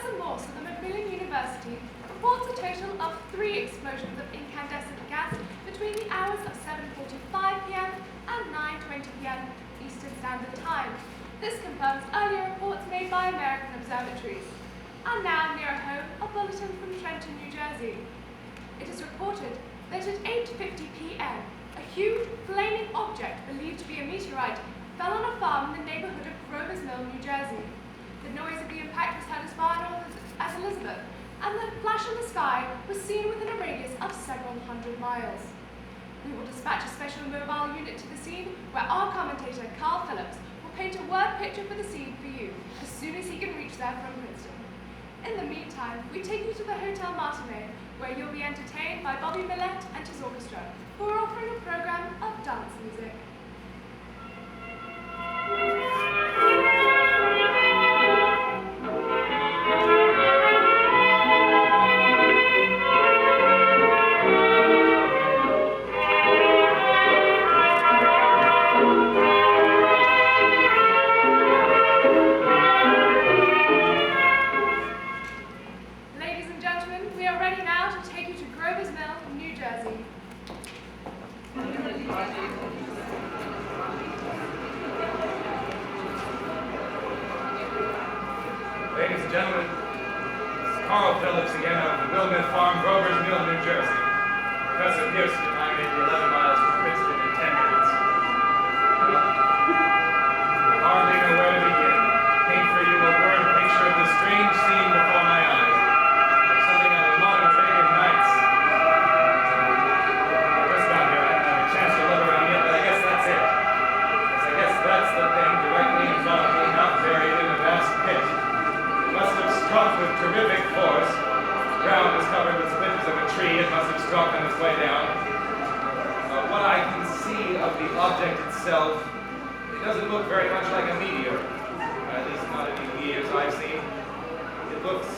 Professor Morse of the Macmillan University reports a total of 3 explosions of incandescent gas between the hours of 7:45 p.m. and 9:20 p.m. Eastern Standard Time. This confirms earlier reports made by American observatories. And now, nearer home, a bulletin from Trenton, New Jersey. It is reported that at 8:50 p.m., a huge, flaming object believed to be a meteorite fell on a farm in the neighborhood of Grover's Mill, New Jersey. The noise of the impact was heard as far north as Elizabeth, and the flash in the sky was seen within a radius of several hundred miles. We will dispatch a special mobile unit to the scene, where our commentator, Carl Phillips, will paint a word picture for the scene for you as soon as he can reach there from Princeton. In the meantime, we take you to the Hotel Martinet, where you'll be entertained by Bobby Millett and his orchestra, who are offering a program of dance music. Ladies and gentlemen, this is Carl Phillips again of the Wilmeth Farm, Grover's Mill, New Jersey. Professor Pearson and I made the 11 miles from Princeton in 10 minutes. I hardly know where to begin. Paint for you a word picture of the strange scene before my eyes. Like something out of modern Fagin nights. Just got here, I haven't had a chance to look around yet, but I guess that's it. I guess that's the thing directly in front of me, not buried in a vast pit. Must have struck with terrific force. The ground was covered with splinters of a tree. It must have struck on its way down. What I can see of the object itself, it doesn't look very much like a meteor. At least not any meteors I've seen. It looks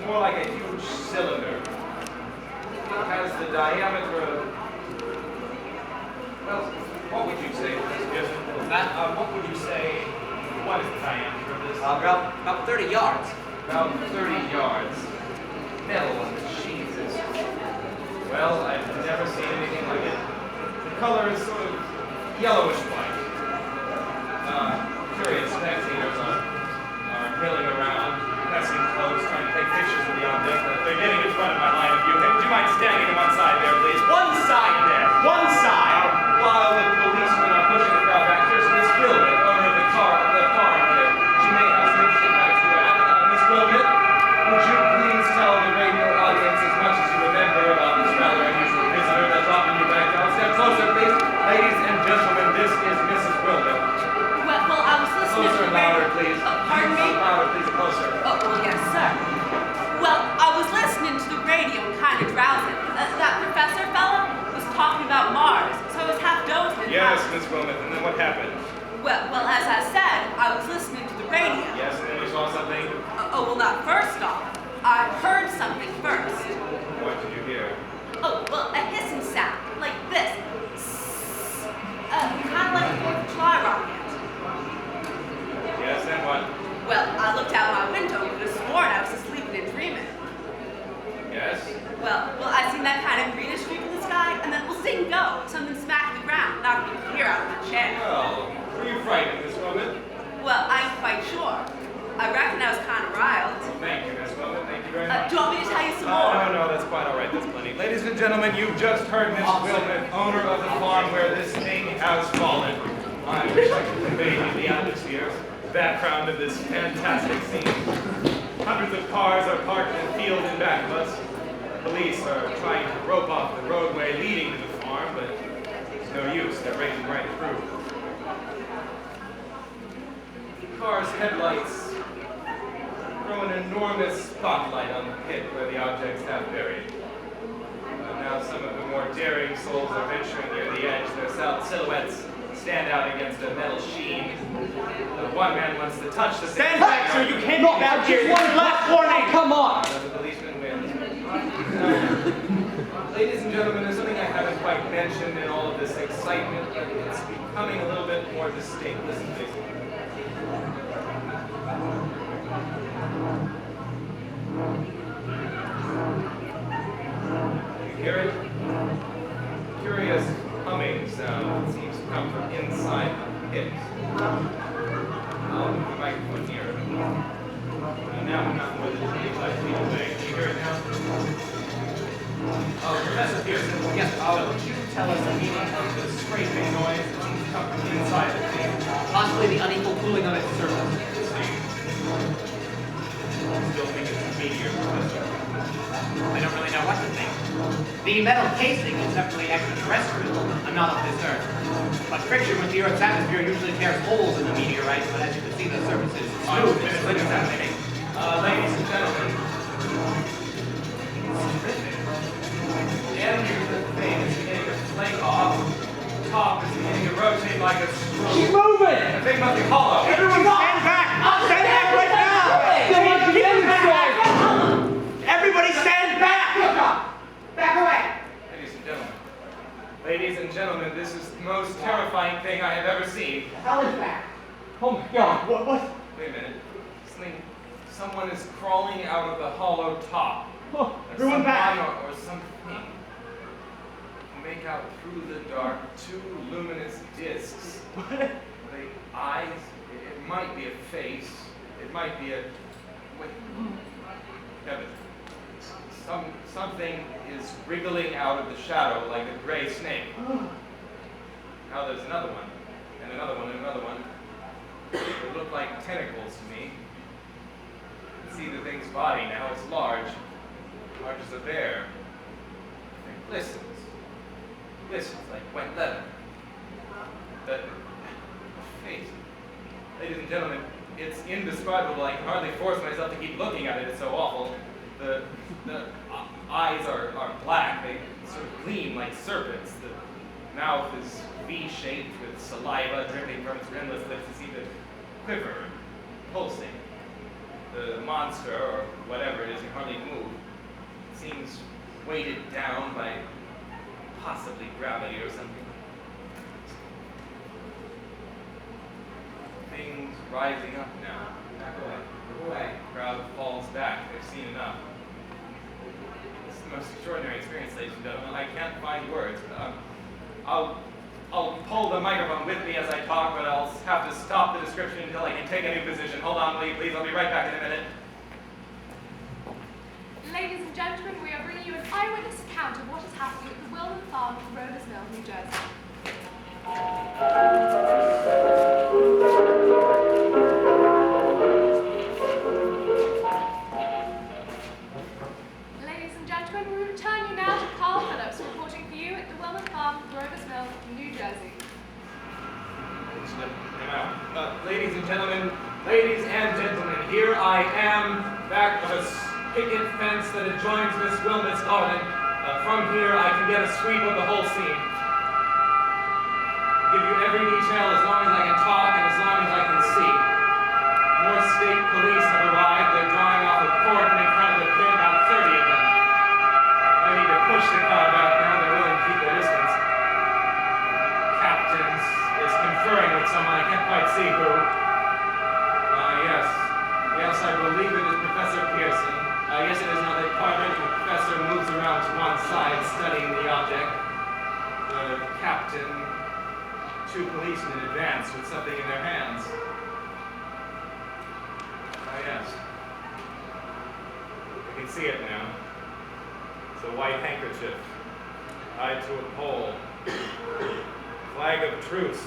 more like a huge cylinder. It has the diameter of... Well, what would you say, Professor Pearson? What would you say... What is the diameter of this? About 30 yards. About 30 yards. Metal on the sheath is... Well, I've never seen anything like it. The color is sort of yellowish white. Curious spectators are milling around, pressing close, trying to take pictures of the object. They're getting in front of my line of view. Hey, would you mind standing to one side there, please? One side there! One side! While the policemen are pushing the crowd back, here's Miss Gilbert, owner of the farm here. She may have some interesting facts to add. Miss Gilbert, would you please tell the radio audience as much as you remember about this rather unusual visitor that's dropping you back down? Step closer, please. Ladies and gentlemen, this is Mrs. Gilbert. Well, I was listening Closer to and louder, please. Pardon me? Louder, please, closer. Oh, well, yes, sir. Well, I was listening to the radio and kind of drowsing. That professor fellow was talking about Mars, so I was half dozing. Yes, Miss Wilmeth, and then what happened? Well, as I said, I was listening to the radio. Yes, and then you saw something? Well, not first off. I heard something first. What did you hear? Oh, well, a hissing sound, like this. Kind of like a 4th of July rocket. Yes, and what? Well, I looked out my window and could have sworn I was asleep and dreaming. Yes? Well, I seen that kind of greenish streak in the sky, and then zing go, something smacked the ground, knocked me clear out of my chair. Well, were you frightened, Miss Wilmeth? Well, I ain't quite sure. I reckon I was kind of riled. Well, thank you, Miss Wilmeth. Thank you very much. Do you want me to tell you some more? No, that's quite all right. That's plenty. Ladies and gentlemen, you've just heard Miss Wilmeth, owner of the farm where this thing has fallen. I wish I could convey you the atmosphere, background of this fantastic scene. Hundreds of cars are parked in the field in back of us. Police are trying to rope off the roadway leading to the farm, but it's no use. They're breaking right through. The car's headlights throw an enormous spotlight on the pit where the objects have buried. Now some of the more daring souls are venturing near the edge. Their silhouettes stand out against a metal sheen. One man wants to touch the... Stand back, sir! You can't get out here! One last warning! Come on! The policeman wins. Ladies and gentlemen, there's something I haven't quite mentioned in all of this excitement, but it's becoming a little bit more distinct. Listen, please. Yes, would you tell us the meaning of the scraping noise that seems to come from the inside of the thing? Possibly the unequal cooling on its surface. I still think it's a meteor, Professor. I don't really know what to think. The metal casing is definitely extraterrestrial and not of this Earth. But friction with the Earth's atmosphere usually tears holes in the meteorite, but as you can see, the surface is smooth. It's Ladies and gentlemen, the end of the thing is beginning to flake off. The top is beginning to rotate like a screw. She's moving! The thing must be hollow. Everyone stand back! Stand back right now! Everybody stand back! Back away! Ladies and gentlemen, this is the most terrifying thing I have ever seen. The hell is that? Oh my God! What? Wait a minute. Someone is crawling out of the hollow top. Oh, everyone back! Or something. Make out through the dark two luminous discs. What? The eyes. It might be a face. It might be a. Wait. Kevin. Something is wriggling out of the shadow like a gray snake. Now there's another one, and another one, and another one. They look like tentacles to me. You can see the thing's body now. It's large as a bear. It glistens like wet leather. The face. Ladies and gentlemen, it's indescribable. I can hardly force myself to keep looking at it. It's so awful. The eyes are black. They sort of gleam like serpents. The mouth is V-shaped with saliva dripping from its rimless lips. You see the quiver, pulsing. The monster, or whatever it is, can hardly move. It seems weighted down by possibly gravity or something. Things rising up now. Back away. Move away. Crowd falls back. They've seen enough. It's the most extraordinary experience, ladies and gentlemen. I can't find words. I'll pull the microphone with me as I talk, but I'll have to stop the description until I can take a new position. Hold on, please. I'll be right back in a minute. Ladies and gentlemen, we are bringing you an eyewitness account of what is happening at the Wilman Farm in Roby, New Jersey. Ladies and gentlemen, we return you now to Carl Phillips reporting for you at the Wilman Farm, Roby, New Jersey. Ladies and gentlemen, here I am, back of a picket fence that adjoins Miss Wilmot's garden. From here, I can get a sweep of the whole scene. Give you every detail as long as I can talk and as long as I can see. More state police have arrived. They're drawing off a cordon in front of the pit, about 30 of them. I need to push the crowd back now. They're willing to keep their distance. Captain is conferring with someone. I can't quite see who. Yes, I believe it is Professor Pearson. Yes, it is now the department. The professor moves around to one side, studying the object. The captain, two policemen in advance with something in their hands. Yes. I can see it now. It's a white handkerchief tied to a pole. Flag of truce.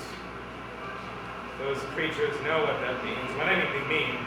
Those creatures know what that means. What anything means.